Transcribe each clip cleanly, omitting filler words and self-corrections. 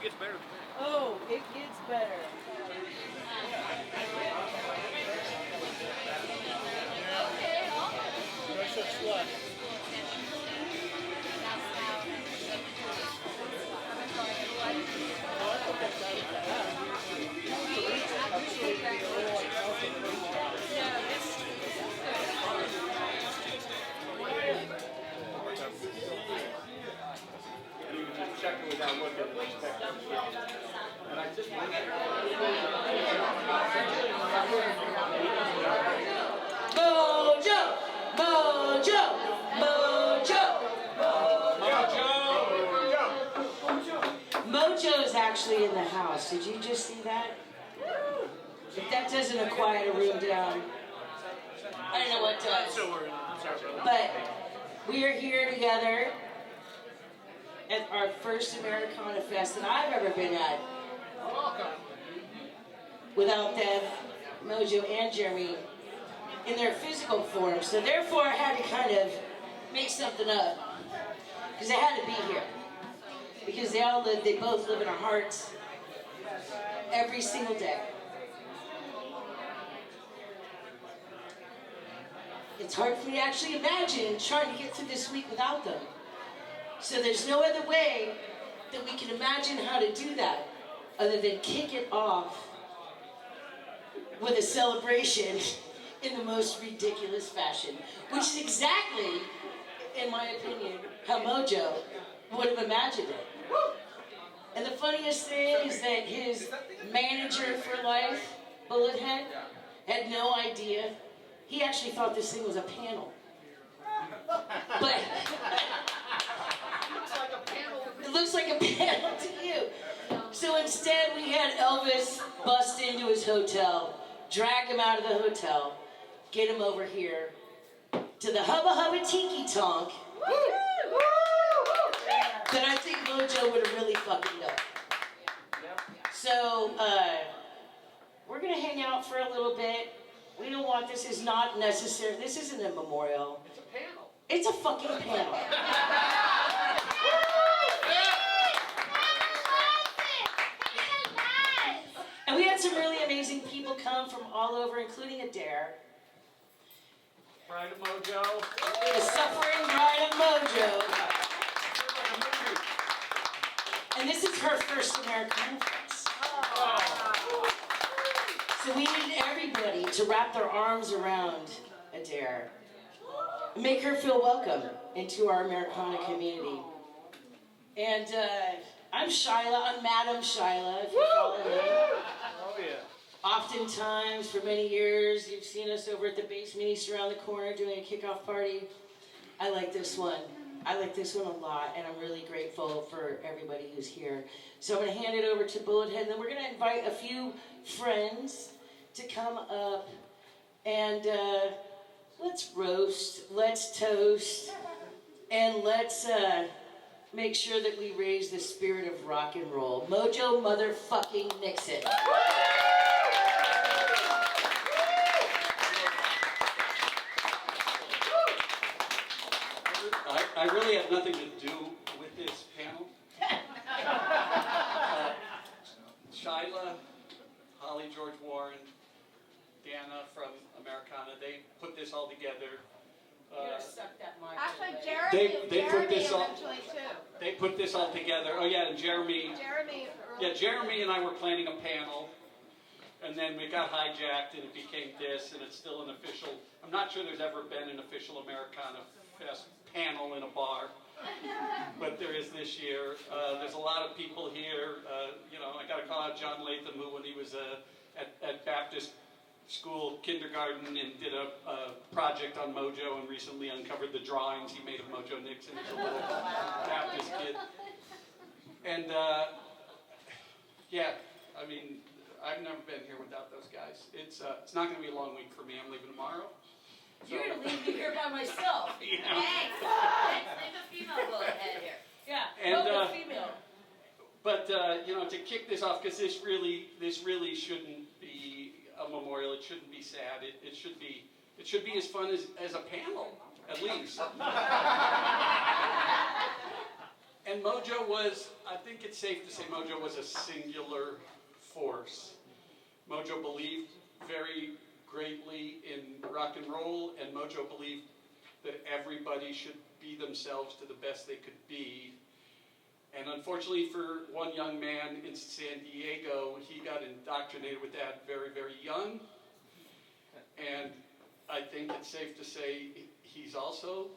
gets better. Oh, it gets better. You're such slut. Check it without looking. And I just Mojo! Mojo! Mojo! Mojo is actually in the house. Did you just see that? If that doesn't quiet a room down, I don't know what does. But we are here together at our first Americana Fest that I've ever been at. Without them, Mojo and Jeremy in their physical form. So therefore I had to kind of make something up. Because I had to be here. Because they both live in our hearts every single day. It's hard for me to actually imagine trying to get through this week without them. So there's no other way that we can imagine how to do that other than kick it off with a celebration in the most ridiculous fashion, which is exactly, in my opinion, how Mojo would have imagined it. And the funniest thing is that his manager for life, Bullethead, had no idea. He actually thought this thing was a panel. But it looks like a panel to you. So instead we had Elvis bust into his hotel, drag him out of the hotel, get him over here to the Hubba Tiki Tonk that I think Mojo would have really fucking done. So we're gonna hang out for a little bit. We don't want this is not necessary. This isn't a memorial. It's a panel. It's a fucking panel. And we had some really amazing people come from all over, including Adair. Bride of Mojo. The suffering bride of Mojo. And this is her first Americana Fest. So we needed everybody to wrap their arms around Adair. Make her feel welcome into our Americana community. And I'm Shyla, I'm Madam Shyla, if you follow me. Oh yeah. Oftentimes, for many years, you've seen us over at the Basement East around the corner doing a kickoff party. I like this one. I like this one a lot, and I'm really grateful for everybody who's here. So I'm going to hand it over to Bullethead, and then we're going to invite a few friends to come up, and let's roast, let's toast, and let's make sure that we raise the spirit of rock and roll. Mojo motherfucking Nixon. I really have nothing to do with this panel. Shyla, Holly, George Warren, Dana from Americana, they put this all together. Suck that mic. Actually, They put this all. eventually too. They put this all together. Oh yeah, and Jeremy. Jeremy and I were planning a panel, and then we got hijacked, and it became this, and it's still an official. I'm not sure there's ever been an official Americana Fest panel in a bar, but there is this year. There's a lot of people here. I got to call out John Latham, who when he was at Baptist school, kindergarten, and did a project on Mojo, and recently uncovered the drawings he made of Mojo Nixon as a little Baptist kid. And I mean, I've never been here without those guys. It's not going to be a long week for me. I'm leaving tomorrow. So. You're going to leave me here by myself. Yeah. Thanks. Leave a female bullethead here. Yeah, And, vote the female. But to kick this off, because this really shouldn't be a memorial. It shouldn't be sad. It should be as fun as a panel, at least. And And Mojo was, I think it's safe to say Mojo was a singular force. Mojo believed very greatly in rock and roll, and Mojo believed that everybody should be themselves to the best they could be. And unfortunately for one young man in San Diego, he got indoctrinated with that very, very young. And I think it's safe to say he's also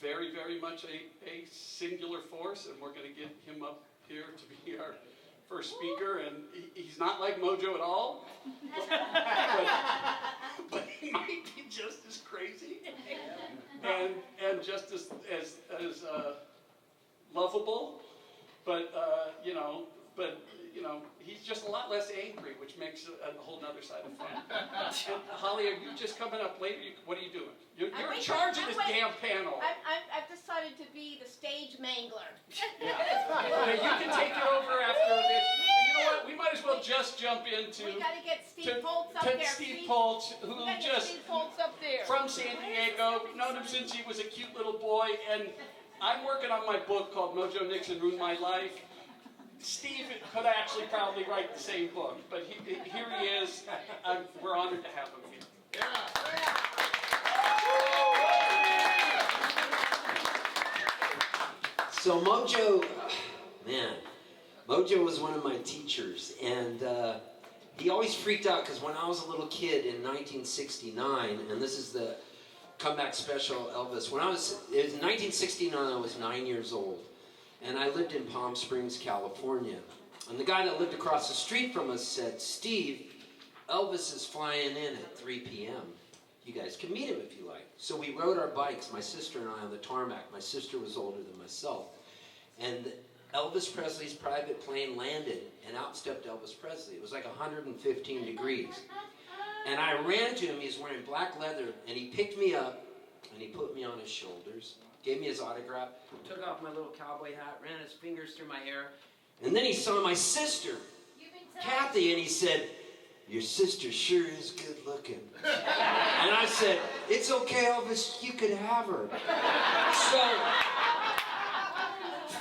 very, very much a singular force, and we're going to get him up here to be our first speaker. And he's not like Mojo at all, but he might be just as crazy and just as lovable. But he's just a lot less angry, which makes a whole nother side of fun. And Holly, are you just coming up later? What are you doing? You're in charge of this damn panel. I've decided to be the stage mangler. Yeah. You can take it over after this. You know what? We might as well just jump into. We got to get Steve Poltz up there. Steve Poltz, who just Steve Poltz up there. From San Diego, known him since he was a cute little boy, and I'm working on my book called Mojo Nixon Ruined My Life. Steve could actually probably write the same book, but here he is. We're honored to have him here. So Mojo, Mojo was one of my teachers, and he always freaked out because when I was a little kid in 1969, and this is the comeback special Elvis, it was in 1969, I was 9 years old. And I lived in Palm Springs, California. And the guy that lived across the street from us said, Steve, Elvis is flying in at 3 p.m. You guys can meet him if you like. So we rode our bikes, my sister and I, on the tarmac. My sister was older than myself. And Elvis Presley's private plane landed, and out stepped Elvis Presley. It was like 115 degrees. And I ran to him. He's wearing black leather, and he picked me up, and he put me on his shoulders, gave me his autograph, took off my little cowboy hat, ran his fingers through my hair, and then he saw my sister, Kathy, and he said, your sister sure is good looking. And I said, it's okay, Elvis, you could have her. So,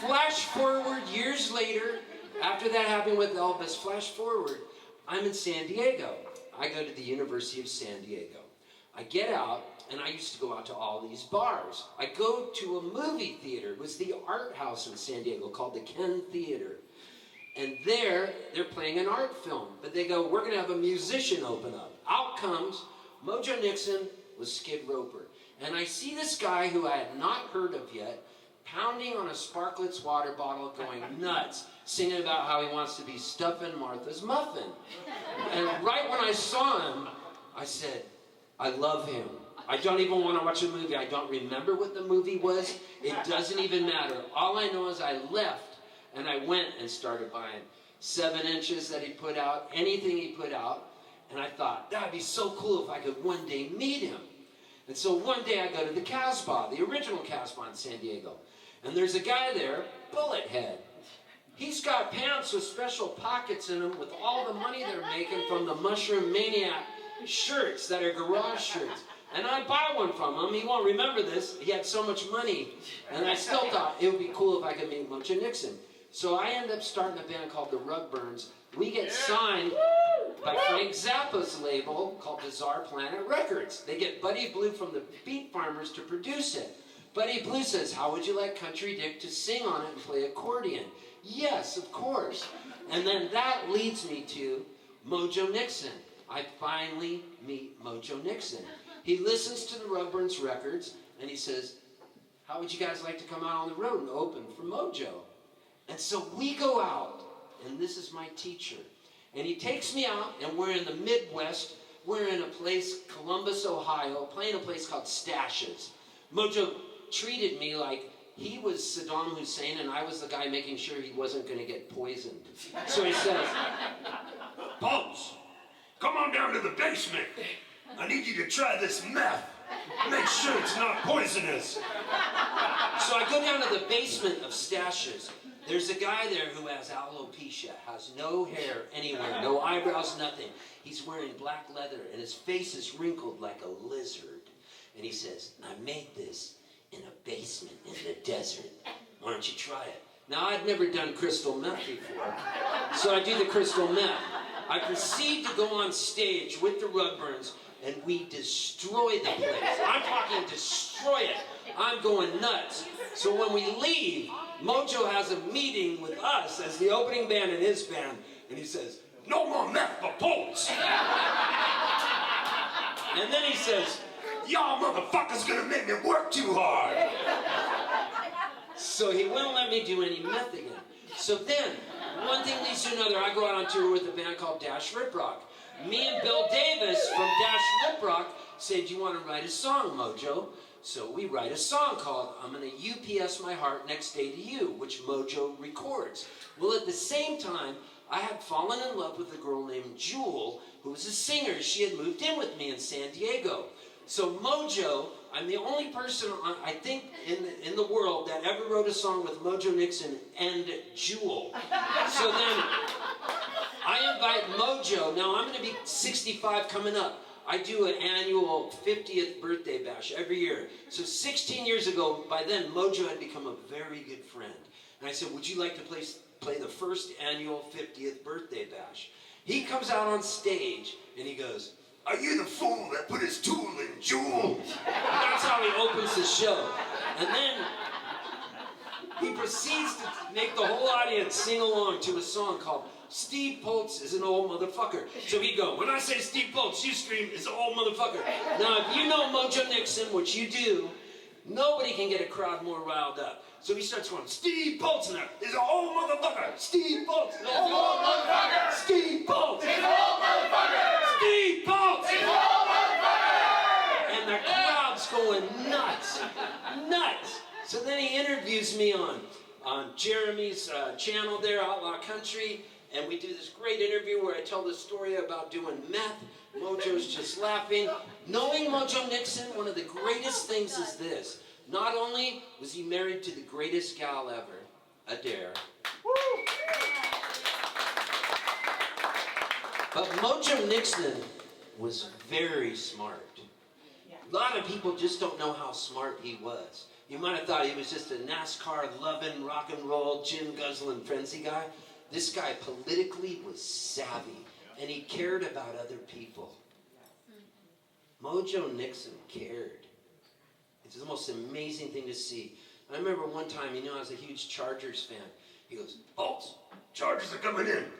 flash forward years later, after that happened with Elvis, flash forward, I'm in San Diego. I go to the University of San Diego. I get out, and I used to go out to all these bars. I go to a movie theater. It was the art house in San Diego called the Ken Theater. And there, they're playing an art film. But they go, we're going to have a musician open up. Out comes Mojo Nixon with Skid Roper. And I see this guy who I had not heard of yet, pounding on a Sparkletts water bottle, going nuts, singing about how he wants to be stuffing Martha's muffin. And right when I saw him, I said, I love him. I don't even want to watch a movie. I don't remember what the movie was. It doesn't even matter. All I know is I left, and I went and started buying 7 inches that he put out, anything he put out, and I thought, that'd be so cool if I could one day meet him. And so one day I go to the Casbah, the original Casbah in San Diego, and there's a guy there, Bullet Head. He's got pants with special pockets in them with all the money they're making from the Mushroom Maniac shirts that are garage shirts. And I buy one from him. He won't remember this. He had so much money. And I still thought it would be cool if I could meet Mojo Nixon. So I end up starting a band called the Rugburns. We get signed by Frank Zappa's label called Bizarre Planet Records. They get Buddy Blue from the Beat Farmers to produce it. Buddy Blue says, how would you like Country Dick to sing on it and play accordion? Yes, of course. And then that leads me to Mojo Nixon. I finally meet Mojo Nixon. He listens to the Rugburns records, and he says, how would you guys like to come out on the road and open for Mojo? And so we go out, and this is my teacher. And he takes me out, and we're in the Midwest. We're in a place, Columbus, Ohio, playing a place called Stashes. Mojo treated me like he was Saddam Hussein, and I was the guy making sure he wasn't going to get poisoned. So he says, Pulse, come on down to the basement. I need you to try this meth. Make sure it's not poisonous. So I go down to the basement of Stashes. There's a guy there who has alopecia, has no hair anywhere, no eyebrows, nothing. He's wearing black leather, and his face is wrinkled like a lizard. And he says, I made this in a basement in the desert. Why don't you try it? Now, I'd never done crystal meth before, so I do the crystal meth. I proceed to go on stage with the Rugburns, and we destroy the place. I'm talking destroy it. I'm going nuts. So when we leave, Mojo has a meeting with us as the opening band and his band, and he says, "No more meth for Pulse." And then he says, "Y'all motherfuckers gonna make me work too hard." so he wouldn't let me do any meth again. So then, one thing leads to another. I go out on tour with a band called Dash Riprock. Me and Bill Davis from Dash Riprock said, "You want to write a song, Mojo?" So we write a song called "I'm Gonna UPS My Heart Next Day to You," which Mojo records. Well, at the same time, I had fallen in love with a girl named Jewel, who was a singer. She had moved in with me in San Diego. So Mojo, I'm the only person, I think, in the world that ever wrote a song with Mojo Nixon and Jewel. So then, I invite Mojo. Now, I'm going to be 65 coming up. I do an annual 50th birthday bash every year. So 16 years ago, by then, Mojo had become a very good friend. And I said, "Would you like to play the first annual 50th birthday bash?" He comes out on stage, and he goes, "Are you the fool that put his tool in Jewel?" That's how he opens the show. And then he proceeds to make the whole audience sing along to a song called "Steve Poltz is an old motherfucker." So he'd go, "When I say Steve Poltz, you scream, 'Is an old motherfucker.'" Now, if you know Mojo Nixon, which you do, nobody can get a crowd more riled up. So he starts going, "Steve Poltz is an old motherfucker. Steve Poltz is an old motherfucker. Steve Poltz is an old motherfucker. Steve Poltz is an old motherfucker." And the crowd's going nuts, nuts. So then he interviews me on Jeremy's channel there, Outlaw Country, and we do this great interview where I tell the story about doing meth. Mojo's just laughing. Knowing Mojo Nixon, one of the greatest things is this. Not only was he married to the greatest gal ever, Adair, but Mojo Nixon was very smart. A lot of people just don't know how smart he was. You might have thought he was just a NASCAR-loving, rock and roll, gin guzzling, frenzy guy. This guy politically was savvy, and he cared about other people. Mojo Nixon cared. It's the most amazing thing to see. I remember one time, I was a huge Chargers fan. He goes, "Pulse, Chargers are coming in.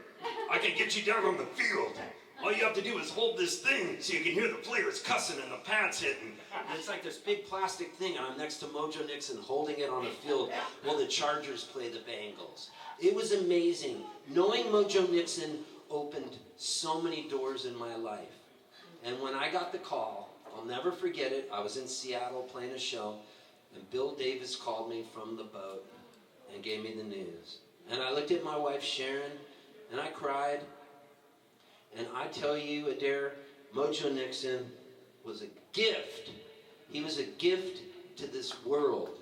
I can get you down on the field. All you have to do is hold this thing so you can hear the players cussing and the pads hitting." And it's like this big plastic thing, and I'm next to Mojo Nixon holding it on the field while the Chargers play the Bengals. It was amazing. Knowing Mojo Nixon opened so many doors in my life. And when I got the call, I'll never forget it. I was in Seattle playing a show, and Bill Davis called me from the boat and gave me the news. And I looked at my wife, Sharon, and I cried. And I tell you, Adair, Mojo Nixon was a gift. He was a gift to this world.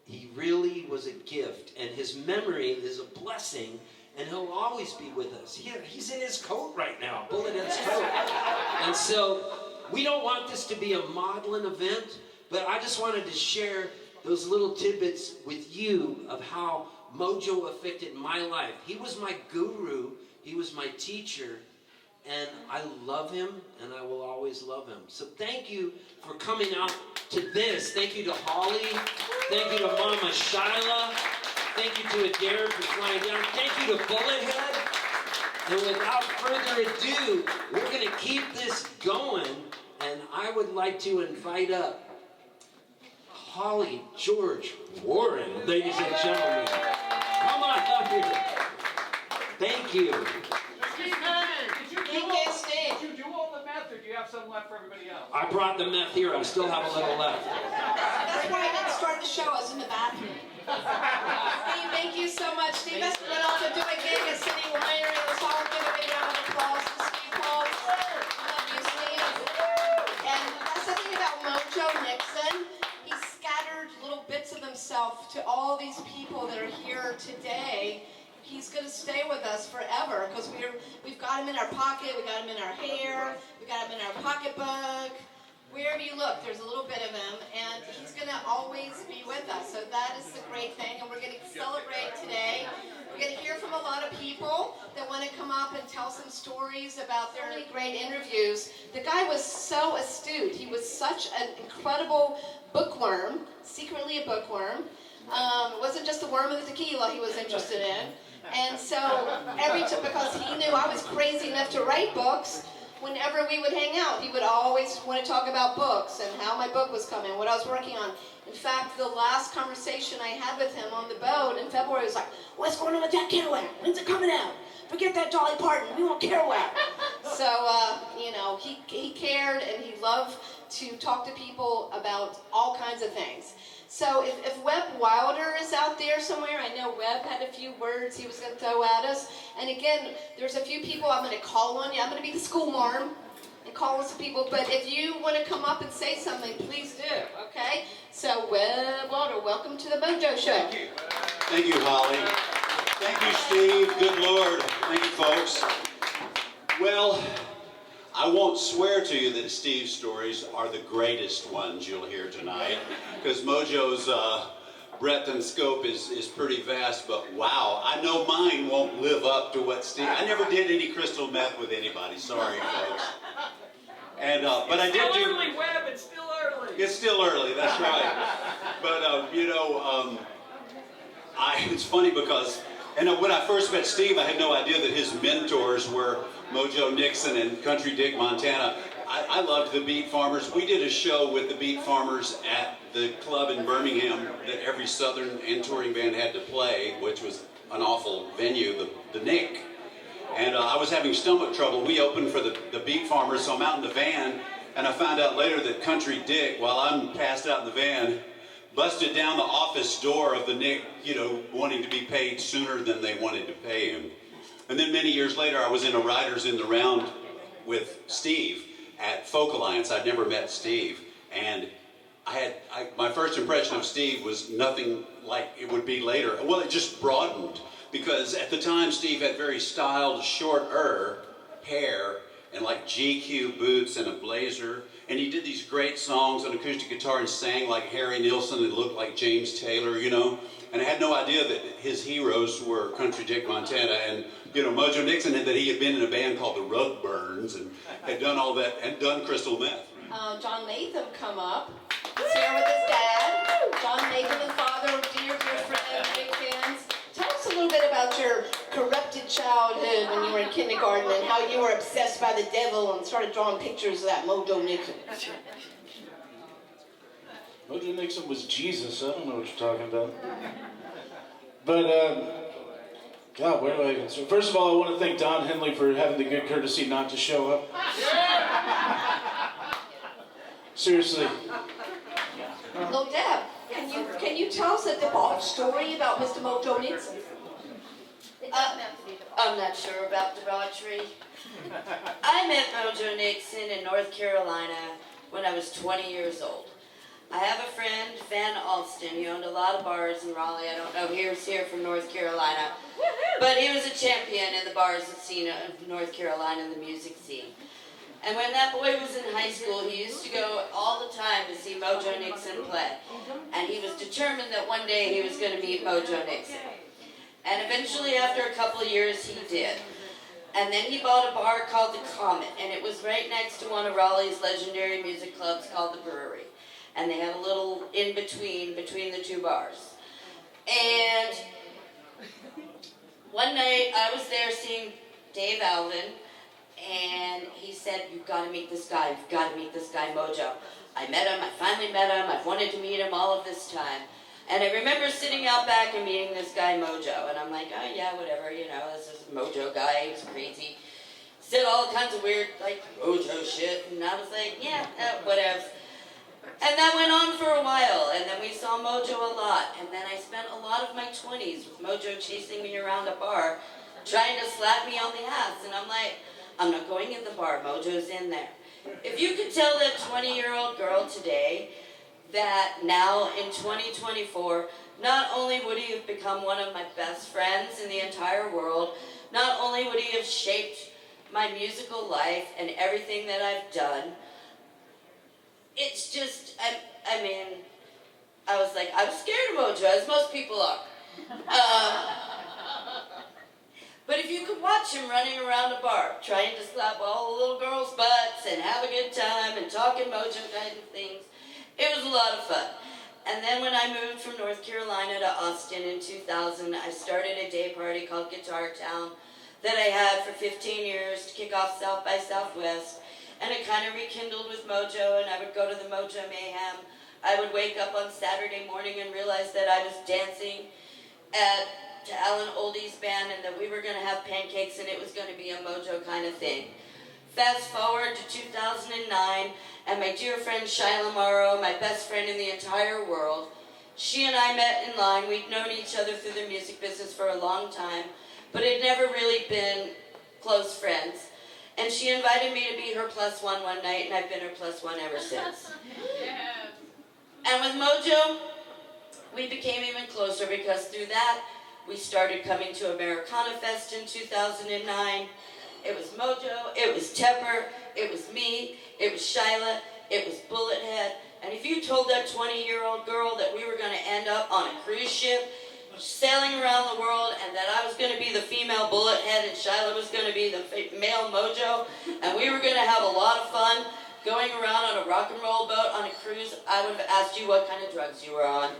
He really was a gift. And his memory is a blessing, and he'll always be with us. He's in his coat right now, bullet in his coat. And so we don't want this to be a maudlin event, but I just wanted to share those little tidbits with you of how Mojo affected my life. He was my guru. He was my teacher. And I love him, and I will always love him. So thank you for coming out to this. Thank you to Holly. Thank you to Mama Shyla. Thank you to Adair for flying down. Thank you to Bullethead. And without further ado, we're going to keep this going. And I would like to invite up Holly George Warren, ladies and gentlemen. Come on up here. Thank you. Did you do all the meth, or do you have some left for everybody else? I brought the meth here. I still have a little left. That's why I didn't start the show. I was in the bathroom. Steve, thank you so much. Steve Escobar also do a gig at City Winery. Let's all give a big round of applause to Steve Poltz. Love you, Steve. And that's the thing about Mojo Nixon. He scattered little bits of himself to all these people that are here today. He's going to stay with us forever because we've got him in our pocket, we got him in our hair, we got him in our pocketbook. Wherever you look, there's a little bit of him, and he's going to always be with us. So that is the great thing, and we're going to celebrate today. We're going to hear from a lot of people that want to come up and tell some stories about their really great interviews. The guy was so astute. He was such an incredible bookworm, secretly a bookworm. It wasn't just the worm and the tequila he was interested in. And so because he knew I was crazy enough to write books, whenever we would hang out, he would always want to talk about books and how my book was coming, what I was working on. In fact, the last conversation I had with him on the boat in February was like, what's going on with that Kerouac? When's it coming out? Forget that Dolly Parton. We want Kerouac. So, he cared and he loved to talk to people about all kinds of things. So if Webb Wilder is out there somewhere, I know Webb had a few words he was going to throw at us. And again, there's a few people I'm going to call on you. I'm going to be the school marm and call on some people. But if you want to come up and say something, please do, okay? So Webb Wilder, welcome to the Mojo Show. Thank you. Thank you, Holly. Thank you, Steve. Good Lord. Thank you, folks. Well, I won't swear to you that Steve's stories are the greatest ones you'll hear tonight, because Mojo's breadth and scope is pretty vast, but wow, I know mine won't live up to what Steve... I never did any crystal meth with anybody, sorry, folks. And, but I did do... Early, Webb, it's still early. It's still early, that's right. But, it's funny because... And when I first met Steve, I had no idea that his mentors were Mojo Nixon and Country Dick Montana. I loved the Beat Farmers. We did a show with the Beat Farmers at the club in Birmingham that every Southern and touring band had to play, which was an awful venue, the Nick. And I was having stomach trouble. We opened for the Beat Farmers, so I'm out in the van, and I found out later that Country Dick, while I'm passed out in the van, busted down the office door of the Nick, wanting to be paid sooner than they wanted to pay him. And then many years later, I was in a Riders in the Round with Steve at Folk Alliance. I'd never met Steve. And my first impression of Steve was nothing like it would be later. Well, it just broadened. Because at the time, Steve had very styled, shorter hair and like GQ boots and a blazer. And he did these great songs on acoustic guitar and sang like Harry Nilsson and looked like James Taylor, And I had no idea that his heroes were Country Dick Montana and, Mojo Nixon, and that he had been in a band called the Rugburns and had done all that and done crystal meth. John Latham come up. He's here with his dad. John Latham and father, dear friend, big fans. Tell us a little bit about your corrupted childhood when you were in kindergarten and how you were obsessed by the devil and started drawing pictures of that Mojo Nixon. Mojo Nixon was Jesus. I don't know what you're talking about. But, God, where do I even start? First of all, I want to thank Don Henley for having the good courtesy not to show up. Seriously. Little Deb, can you tell us a debauched story about Mr. Mojo Nixon? I'm not sure about debauchery. I met Mojo Nixon in North Carolina when I was 20 years old. I have a friend, Van Alston. He owned a lot of bars in Raleigh. I don't know if he was here from North Carolina. But he was a champion in the bars scene of North Carolina, the music scene. And when that boy was in high school, he used to go all the time to see Mojo Nixon play. And he was determined that one day he was going to meet Mojo Nixon. And eventually, after a couple of years, he did. And then he bought a bar called the Comet, and it was right next to one of Raleigh's legendary music clubs called the Brewery. And they had a little in-between the two bars. And one night, I was there seeing Dave Alvin, and he said, you've got to meet this guy. You've got to meet this guy, Mojo. I met him. I finally met him. I've wanted to meet him all of this time. And I remember sitting out back and meeting this guy, Mojo. And I'm like, oh, yeah, whatever, this is a Mojo guy. He was crazy. Said all kinds of weird, Mojo shit. And I was like, yeah, whatever. And that went on for a while. And then we saw Mojo a lot. And then I spent a lot of my 20s with Mojo chasing me around a bar, trying to slap me on the ass. And I'm like, I'm not going in the bar. Mojo's in there. If you could tell that 20-year-old girl today that now in 2024, not only would he have become one of my best friends in the entire world, not only would he have shaped my musical life and everything that I've done, it's just, I mean, I was like, I was scared of Mojo, as most people are. But if you could watch him running around a bar, trying to slap all the little girls' butts and have a good time and talking Mojo kind of things, it was a lot of fun. And then when I moved from North Carolina to Austin in 2000, I started a day party called Guitar Town that I had for 15 years to kick off South by Southwest. And it kind of rekindled with Mojo, and I would go to the Mojo Mayhem. I would wake up on Saturday morning and realize that I was dancing to Alan Oldie's band and that we were going to have pancakes and it was going to be a Mojo kind of thing. Fast forward to 2009, and my dear friend Shyla Morrow, my best friend in the entire world, she and I met in line. We'd known each other through the music business for a long time, but had never really been close friends. And she invited me to be her +1 one night, and I've been her +1 ever since. Yeah. And with Mojo, we became even closer because through that, we started coming to Americana Fest in 2009. It was Mojo, it was Tepper, it was me, it was Shyla, it was Bullethead. And if you told that 20-year-old girl that we were going to end up on a cruise ship, sailing around the world, and that I was going to be the female Bullethead and Shyla was going to be the male Mojo, and we were going to have a lot of fun going around on a rock and roll boat on a cruise, I would have asked you what kind of drugs you were on.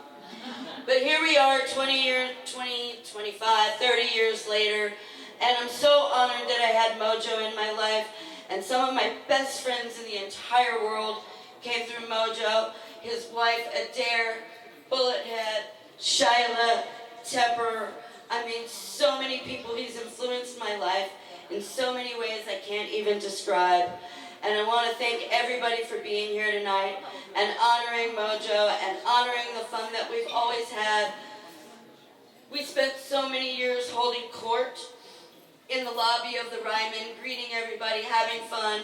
But here we are 20, 25, 30 years later, and I'm so honored that I had Mojo in my life, and some of my best friends in the entire world came through Mojo. His wife, Adair, Bullethead, Shyla, Tepper. I mean, so many people. He's influenced my life in so many ways I can't even describe. And I want to thank everybody for being here tonight and honoring Mojo and honoring the fun that we've always had. We spent so many years holding court in the lobby of the Ryman, greeting everybody, having fun.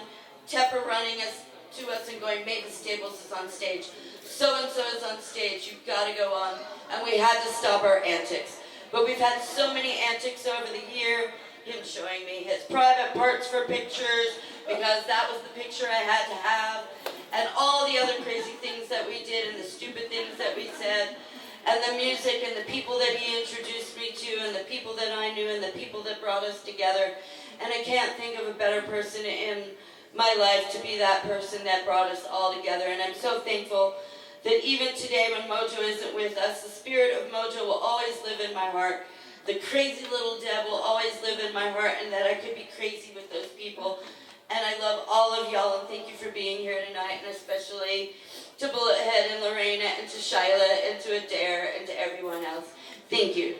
Tepper running to us and going, Mavis Staples is on stage. So-and-so is on stage. You've got to go on. And we had to stop our antics. But we've had so many antics over the year. Him showing me his private parts for pictures, because that was the picture I had to have, and all the other crazy things that we did and the stupid things that we said, and the music and the people that he introduced me to and the people that I knew and the people that brought us together. And I can't think of a better person in my life to be that person that brought us all together. And I'm so thankful that even today when Mojo isn't with us, the spirit of Mojo will always live in my heart. The crazy little Deb will always live in my heart, and that I could be crazy with those people. And I love all of y'all, and thank you for being here tonight, and especially to Bullethead and Lorena and to Shyla and to Adair and to everyone else. Thank you.